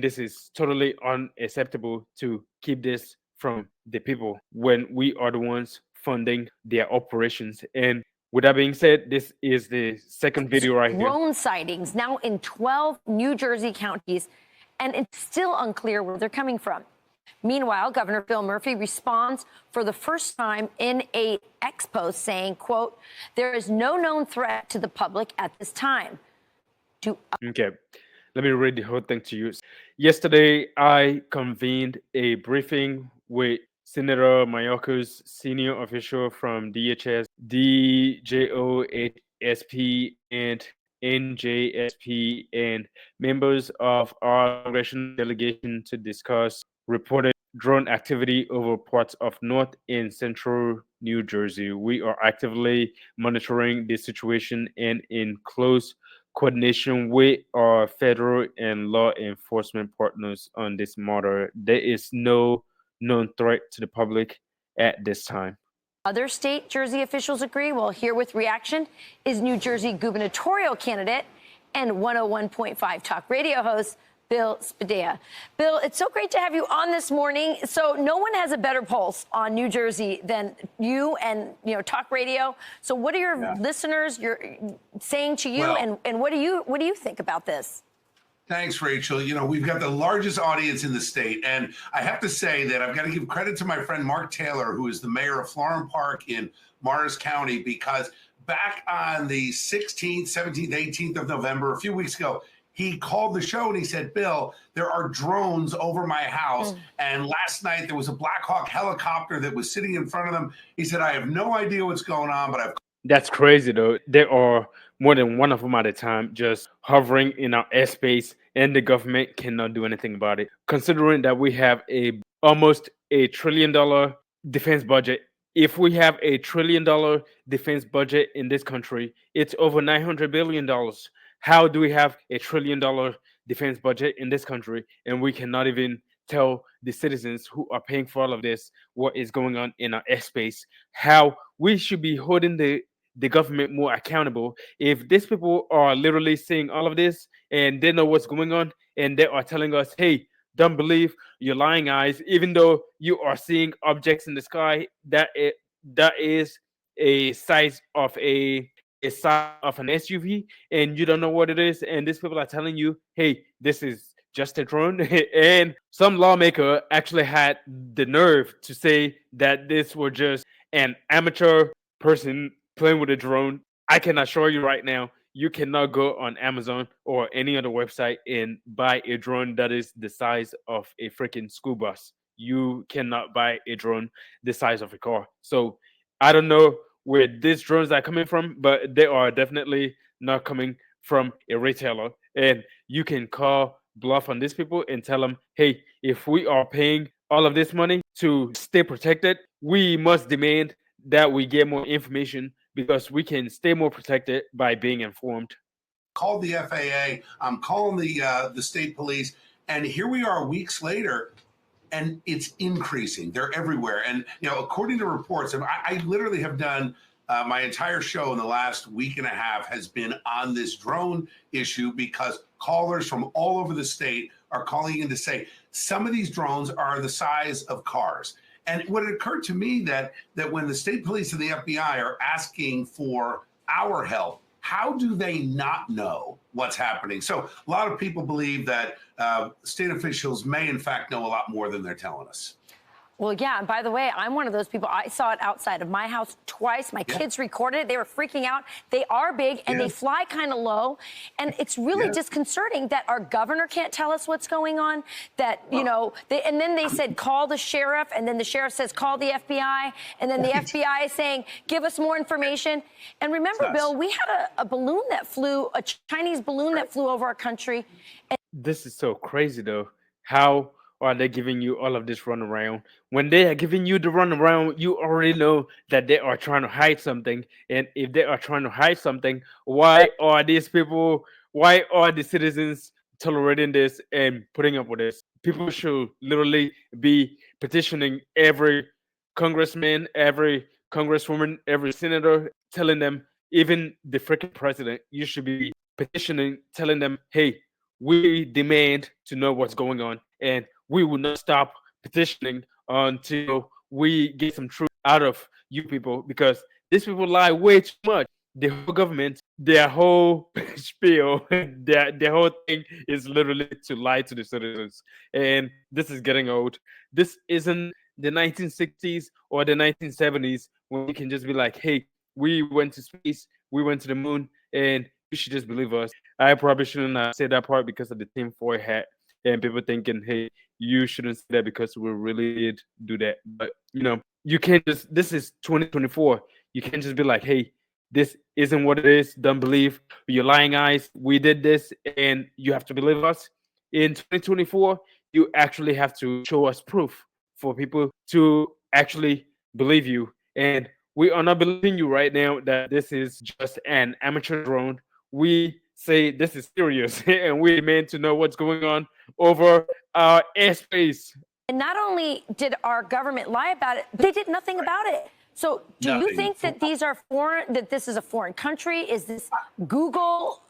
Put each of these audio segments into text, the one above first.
This is totally unacceptable to keep this from the people when we are the ones funding their operations. And with that being said, this is the second video right here. Drone sightings now in 12 New Jersey counties, and it's still unclear where they're coming from. Meanwhile, Governor Phil Murphy responds for the first time in a X post saying, quote, "There is no known threat to the public at this time." Okay, let me read the whole thing to you. Yesterday, I convened a briefing with Senator Mayorkas, senior official from DHS, DJOHSP, and NJSP, and members of our congressional delegation to discuss reported drone activity over parts of North and Central New Jersey. We are actively monitoring the situation and in close coordination with our federal and law enforcement partners on this matter. There is no known threat to the public at this time. Other state Jersey officials agree. Well, here with reaction is New Jersey gubernatorial candidate and 101.5 talk radio host Bill Spadea. Bill, it's so great to have you on this morning. So no one has a better pulse on New Jersey than you and, talk radio. So what are your listeners saying to you, and what do you think about this? Thanks, Rachel. We've got the largest audience in the state. And I have to say that I've got to give credit to my friend Mark Taylor, who is the mayor of Florham Park in Morris County, because back on the 16th, 17th, 18th of November, a few weeks ago, he called the show and he said, "Bill, there are drones over my house." And last night there was a Black Hawk helicopter that was sitting in front of them. He said, "I have no idea what's going on, but I've..." That's crazy, though. There are more than one of them at a time just hovering in our airspace, and the government cannot do anything about it. Considering that we have almost $1 trillion defense budget. If we have $1 trillion defense budget in this country, it's over $900 billion. How do we have $1 trillion defense budget in this country and we cannot even tell the citizens who are paying for all of this what is going on in our airspace? How we should be holding the government more accountable. If these people are literally seeing all of this and they know what's going on and they are telling us, "Hey, don't believe your lying eyes," even though you are seeing objects in the sky that is a size of an SUV and you don't know what it is, and these people are telling you, "Hey, this is just a drone." And some lawmaker actually had the nerve to say that this was just an amateur person playing with a drone. I can assure you right now, you cannot go on Amazon or any other website and buy a drone that is the size of a freaking school bus. You cannot buy a drone the size of a car. So I don't know where these drones are coming from, but they are definitely not coming from a retailer. And you can call bluff on these people and tell them, "Hey, if we are paying all of this money to stay protected, we must demand that we get more information because we can stay more protected by being informed." Called the FAA, I'm calling the state police, and here we are weeks later, and it's increasing. They're everywhere. And, according to reports, and I literally have done my entire show in the last week and a half has been on this drone issue because callers from all over the state are calling in to say some of these drones are the size of cars. And what it occurred to me that when the state police and the FBI are asking for our help, how do they not know what's happening? So a lot of people believe that state officials may, in fact, know a lot more than they're telling us. Well, yeah. And by the way, I'm one of those people. I saw it outside of my house twice. My kids recorded it. They were freaking out. They are big and they fly kind of low. And it's really disconcerting that our governor can't tell us what's going on. That, and then they said, call the sheriff. And then the sheriff says, call the FBI. And then the FBI is saying, give us more information. And remember, Bill, we had a balloon that flew, a Chinese balloon that flew over our country. And this is so crazy, though. How are they giving you all of this runaround? When they are giving you the runaround, you already know that they are trying to hide something. And if they are trying to hide something, why are the citizens tolerating this and putting up with this? People should literally be petitioning every congressman, every congresswoman, every senator, telling them, even the freaking president, you should be petitioning, telling them, "Hey, we demand to know what's going on, and we will not stop petitioning until we get some truth out of you people, because these people lie way too much. The whole government, their whole spiel, their whole thing is literally to lie to the citizens. And this is getting old. This isn't the 1960s or the 1970s when you can just be like, hey, we went to space, we went to the moon, and you should just believe us. I probably shouldn't say that part because of the Team 4 hat and people thinking, hey, you shouldn't say that because we really did do that. But, you can't just, this is 2024. You can't just be like, hey, this isn't what it is. Don't believe your lying eyes. We did this and you have to believe us. In 2024, you actually have to show us proof for people to actually believe you. And we are not believing you right now that this is just an amateur drone. We say this is serious and we demand to know what's going on over our airspace. And not only did our government lie about it, they did nothing about it. So do you think that these are foreign, that this is a foreign country? Is this Google,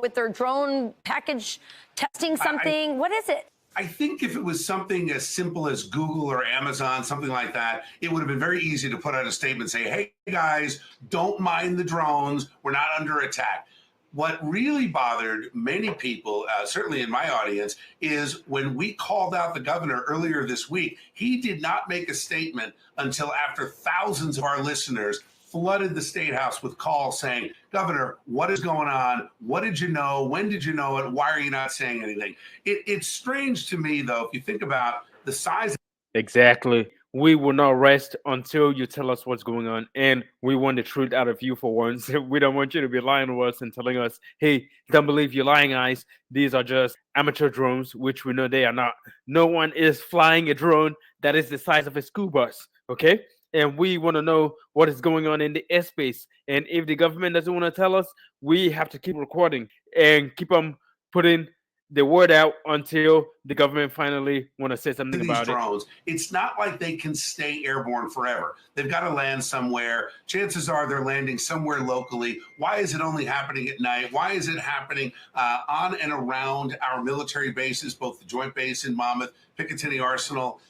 with their drone package testing something? What is it? I think if it was something as simple as Google or Amazon, something like that, it would have been very easy to put out a statement and say, hey, guys, don't mind the drones. We're not under attack. What really bothered many people, certainly in my audience, is when we called out the governor earlier this week, he did not make a statement until after thousands of our listeners flooded the State House with calls saying, Governor, what is going on? What did you know? When did you know it? Why are you not saying anything? It's strange to me, though, if you think about the size. Exactly. We will not rest until you tell us what's going on. And we want the truth out of you for once. We don't want you to be lying to us and telling us, hey, don't believe your lying eyes. These are just amateur drones, which we know they are not. No one is flying a drone that is the size of a school bus. Okay? And we want to know what is going on in the airspace. And if the government doesn't want to tell us, we have to keep recording and keep on putting the word out until the government finally want to say something these about drones. It's not like they can stay airborne forever. They've got to land somewhere. Chances are they're landing somewhere locally. Why is it only happening at night? Why is it happening on and around our military bases, both the Joint Base in Monmouth, Picatinny Arsenal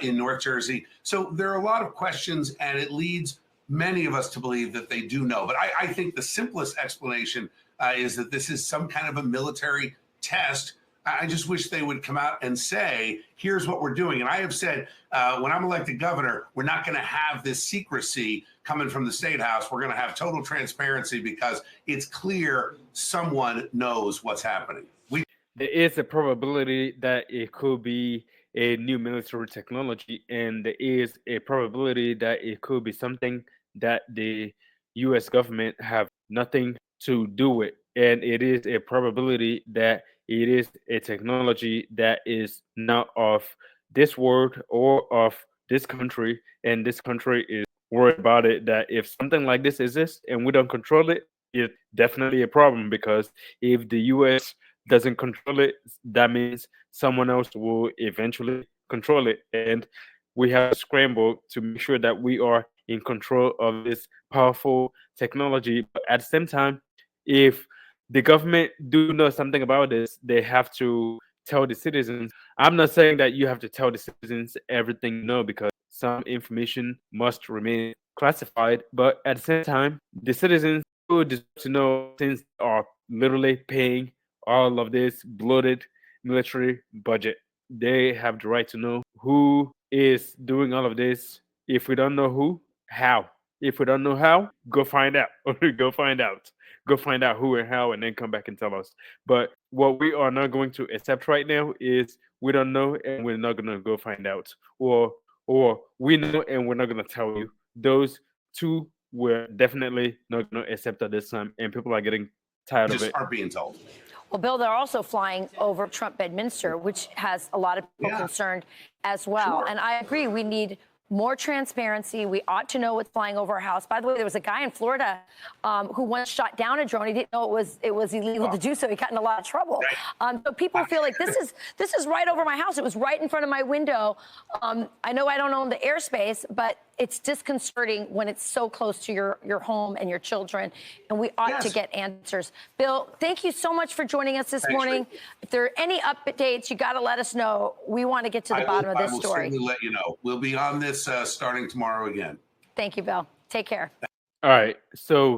in North Jersey? So there are a lot of questions, and it leads many of us to believe that they do know. But I think the simplest explanation is that this is some kind of a military test. I just wish they would come out and say, here's what we're doing. And I have said, when I'm elected governor, we're not going to have this secrecy coming from the State House. We're going to have total transparency because it's clear someone knows what's happening. There is a probability that it could be a new military technology, and there is a probability that it could be something that the US government have nothing to do with. And it is a probability that it is a technology that is not of this world or of this country, and this country is worried about it. That if something like this exists and we don't control it, it's definitely a problem, because if the US doesn't control it, that means someone else will eventually control it. And we have to scramble to make sure that we are in control of this powerful technology. But at the same time, if the government do know something about this, they have to tell the citizens. I'm not saying that you have to tell the citizens everything you know, because some information must remain classified. But at the same time, the citizens who deserve to know, since they are literally paying all of this bloated military budget. They have the right to know who is doing all of this. If we don't know who, how? If we don't know how, go find out. Go find out. Go find out who and how, and then come back and tell us. But what we are not going to accept right now is we don't know and we're not going to go find out, or we know and we're not going to tell you. Those two we're definitely not going to accept at this time, and people are getting tired of it. Aren't being told. Well, Bill, they're also flying over Trump Bedminster, which has a lot of people concerned as well. Sure. And I agree, we need more transparency. We ought to know what's flying over our house. By the way, there was a guy in Florida who once shot down a drone. He didn't know it was illegal to do so. He got in a lot of trouble. So people feel like this is right over my house. It was right in front of my window. I know I don't own the airspace, but it's disconcerting when it's so close to your home and your children, and we ought to get answers. Bill, thank you so much for joining us this morning. If there are any updates, you got to let us know. We want to get to the bottom of this story. I will certainly let you know. We'll be on this starting tomorrow again. Thank you, Bill. Take care. All right. So